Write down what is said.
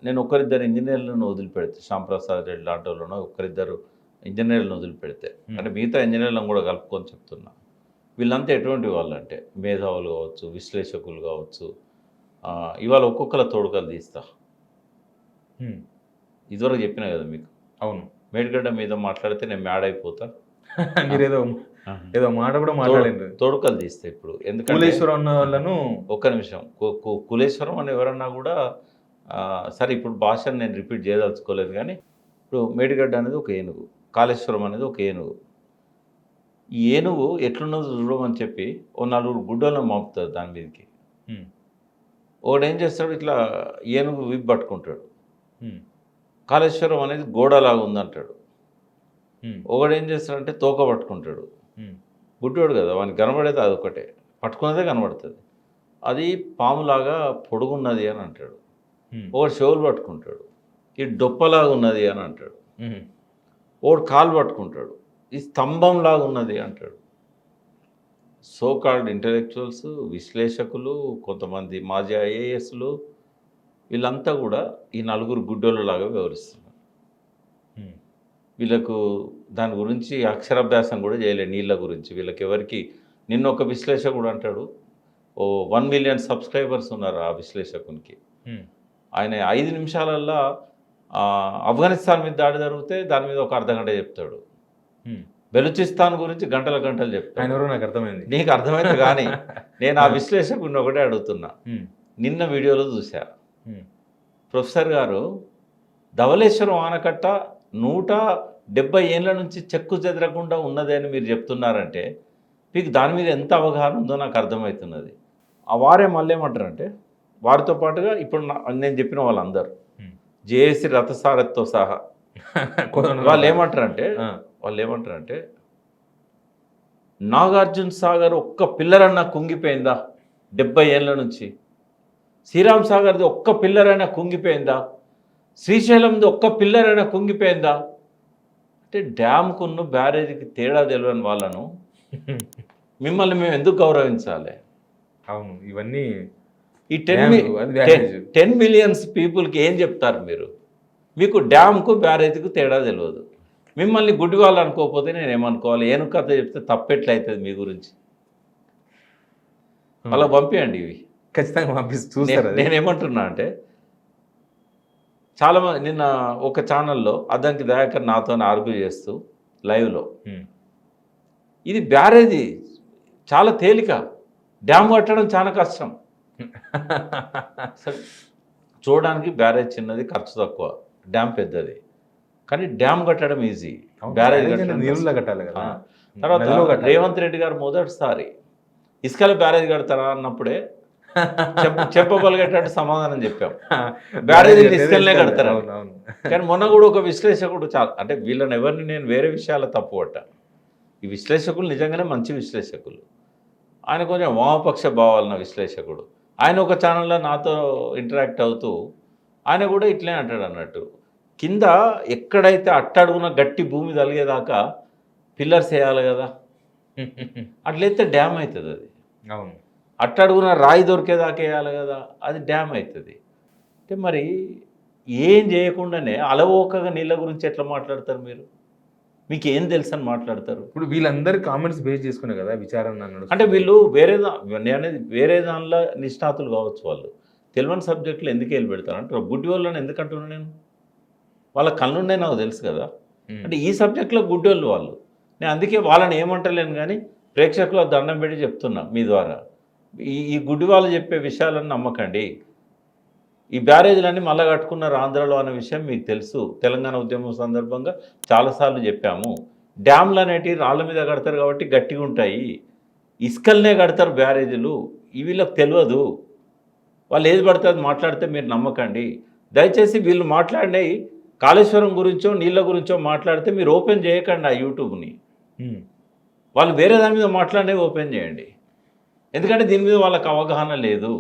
నేను ఒకరిద్దరు ఇంజనీర్లను వదిలిపెడితే శ్యాంప్రసాద్ రెడ్డి లాంటి వాళ్ళను ఒకరిద్దరు ఇంజనీర్లను వదిలిపెడితే అంటే మిగతా ఇంజనీర్లను కూడా కలుపుకొని చెప్తున్నా. వీళ్ళంతా ఎటువంటి వాళ్ళు అంటే మేధావులు కావచ్చు, విశ్లేషకులు కావచ్చు. ఇవాళ ఒక్కొక్కల తోడుకలు తీస్తా. ఇదివరకు చెప్పినా కదా మీకు. అవును. మేడిగడ్డ మీద మాట్లాడితే నేను మ్యాడ్ అయిపోతా. మీరేదో ఏదో మాట కూడా మాట్లాడింది. తోడుకలు తీస్తే ఇప్పుడు ఎందుకంటే కులేశ్వరం అన్న వాళ్ళను ఒక్క నిమిషం కులేశ్వరం అని ఎవరన్నా కూడా సరే ఇప్పుడు భాషను నేను రిపీట్ చేయదలుచుకోలేదు కానీ ఇప్పుడు మేడిగడ్డ అనేది ఒక ఏనుగు, కాళేశ్వరం అనేది ఒక ఏనుగు. ఈ ఏనుగు ఎట్లున్నదో చూడమని చెప్పి ఓ 4 గుడ్డలను మోపుతారు దాని మీదకి. ఒకడు ఏం చేస్తాడు, ఇట్లా ఏనుగు విప్ పట్టుకుంటాడు. కాళేశ్వరం అనేది గోడలాగా ఉందంటాడు. ఒకడు ఏం చేస్తాడంటే తోక పట్టుకుంటాడు. గుడ్డోడు కదా, వానికి కనబడేది అదొకటే, పట్టుకున్నదే కనబడుతుంది. అది పాములాగా పొడుగున్నది అని అంటాడు. ఒకడు చెవులు పట్టుకుంటాడు, ఈ డొప్పలాగా ఉన్నది అని అంటాడు. ఒకడు కాలు పట్టుకుంటాడు, ఈ స్తంభంలాగా ఉన్నది అంటాడు. సో కాల్డ్ ఇంటలెక్చువల్స్, విశ్లేషకులు, కొంతమంది మాజీ ఐఏఎస్లు, వీళ్ళంతా కూడా ఈ 4 గుడ్డోళ్ళలాగా వ్యవహరిస్తున్నారు. వీళ్ళకు దాని గురించి అక్షరాభ్యాసం కూడా చేయలేదు, నీళ్ళ గురించి. వీళ్ళకి ఎవరికి నిన్న ఒక విశ్లేషకుడు అంటాడు, ఓ 1 మిలియన్ సబ్స్క్రైబర్స్ ఉన్నారు ఆ విశ్లేషకునికి. ఆయన 5 నిమిషాలల్లో ఆఫ్ఘనిస్తాన్ మీద దాడి జరిగితే దాని మీద ఒక అర్ధగంట చెప్తాడు. బెలూచిస్తాన్ గురించి గంటల గంటలు చెప్తాడు. నాకు అర్థమైంది, నీకు అర్థమైంది. కానీ నేను ఆ విశ్లేషకుడిని ఒకటే అడుగుతున్నా. నిన్న వీడియోలో చూసా, ప్రొఫెసర్ గారు ధవళేశ్వరం ఆనకట్ట 170 ఏళ్ళ నుంచి చెక్కు చెదరకుండా ఉన్నది అని మీరు చెప్తున్నారంటే మీకు దాని మీద ఎంత అవగాహన ఉందో నాకు అర్థమవుతున్నది. ఆ వారే మళ్ళీ ఏమంటారంటే, వారితో పాటుగా ఇప్పుడు నేను చెప్పిన వాళ్ళందరూ జేఏసీ రథసారథితో సహా వాళ్ళు ఏమంటారంటే నాగార్జున సాగర్ ఒక్క పిల్లరన్నా కుంగిపోయిందా 70 ఏళ్ళ నుంచి? శ్రీరామ్ సాగర్ది ఒక్క పిల్లరైనా కుంగిపోయిందా? శ్రీశైలంది ఒక్క పిల్లరైనా కుంగిపోయిందా? అంటే డ్యామ్కున్న బ్యారేజీకి తేడా తెలియని వాళ్ళను మిమ్మల్ని మేము ఎందుకు గౌరవించాలి? అవును, ఇవన్నీ ఈ 10 మిలియన్స్ పీపుల్కి ఏం చెప్తారు మీరు? మీకు డ్యామ్కు బ్యారేజీకి తేడా తెలియదు. మిమ్మల్ని గుడ్డి వాళ్ళు అనుకోకపోతే నేను ఏమనుకోవాలి? ఏనుగు కథ చెప్తే తప్పెట్లయితుంది మీ గురించి? అలా పంపించండి, ఇవి ఖచ్చితంగా పంపిస్తూ చూస్తారు. నేనేమంటున్నా అంటే, చాలామంది నిన్న ఒక ఛానల్లో అద్దంకి దయాకర్ నాతో ఆర్గ్యూ చేస్తూ లైవ్లో, ఇది బ్యారేజీ చాలా తేలిక, డ్యామ్ కట్టడం చాలా కష్టం. చూడడానికి బ్యారేజ్ చిన్నది, ఖర్చు తక్కువ, డ్యామ్ పెద్దది. కానీ డ్యామ్ కట్టడం ఈజీ, బ్యారేజ్ నీళ్ళలో కట్టాలి కదా. తర్వాత రేవంత్ రెడ్డి గారు మొదటిసారి ఇసుకల బ్యారేజ్ కడతారా అన్నప్పుడే చెప్పగలిగేటట్టు సమాధానం చెప్పాం, బ్యారేజ్ ఇసుకలనే కడతారు. కానీ మొన్న కూడా ఒక విశ్లేషకుడు అంటే వీళ్ళని ఎవరిని నేను వేరే విషయాల్లో తప్పుపట్టా, ఈ విశ్లేషకులు నిజంగానే మంచి విశ్లేషకులు. ఆయన కొంచెం వామపక్ష భావాలన్న విశ్లేషకుడు. ఆయన ఒక ఛానల్లో నాతో ఇంటరాక్ట్ అవుతూ ఆయన కూడా ఇట్లే అంటాడు అన్నట్టు, కింద ఎక్కడైతే అట్టడుగున గట్టి భూమి తలిగేదాకా పిల్లర్స్ వేయాలి కదా, అట్లయితే డ్యామ్ అవుతుంది. అది అవును, అట్టడుగున రాయి దొరికేదాకా వేయాలి కదా, అది డ్యామ్ అవుతుంది. అంటే మరి ఏం చేయకుండానే అలవోకగా నీళ్ళ గురించి ఎట్లా మాట్లాడతారు మీరు? మీకు ఏం తెలుసు అని మాట్లాడతారు? ఇప్పుడు వీళ్ళందరూ కామెంట్స్ బేస్ చేసుకునే కదా విచారణ అన్నాడు. అంటే వీళ్ళు అనేది వేరే దానిలో నిష్ణాతులు కావచ్చు, వాళ్ళు తెలియని సబ్జెక్టులు ఎందుకు వెళ్ళి పెడతారు అంటే గుడ్డి వాళ్ళని ఎందుకంటున్నాను నేను? వాళ్ళ కళ్ళుండే నాకు తెలుసు కదా. అంటే ఈ సబ్జెక్టులో గుడ్డి వాళ్ళు నేను అందుకే వాళ్ళని ఏమంటలేను, కానీ ప్రేక్షకుల దండం పెట్టి చెప్తున్నా మీ ద్వారా, ఈ గుడ్డి వాళ్ళు చెప్పే విషయాలను నమ్మకండి. ఈ బ్యారేజీలన్నీ మళ్ళీ కట్టుకున్నారు ఆంధ్రలో అనే విషయం మీకు తెలుసు. తెలంగాణ ఉద్యమం సందర్భంగా చాలాసార్లు చెప్పాము. డ్యామ్లు అనేటివి రాళ్ళ మీద కడతారు కాబట్టి గట్టిగా ఉంటాయి, ఇసుకలనే కడతారు బ్యారేజీలు, వీళ్ళకి తెలియదు. వాళ్ళు ఏది పడుతుంది మాట్లాడితే మీరు నమ్మకండి. దయచేసి వీళ్ళు మాట్లాడినవి కాళేశ్వరం గురించో నీళ్ళ గురించో మాట్లాడితే మీరు ఓపెన్ చేయకండి ఆ యూట్యూబ్ని. వాళ్ళు వేరే దాని మీద మాట్లాడినవి ఓపెన్ చేయండి, ఎందుకంటే దీని మీద వాళ్ళకి అవగాహన లేదు.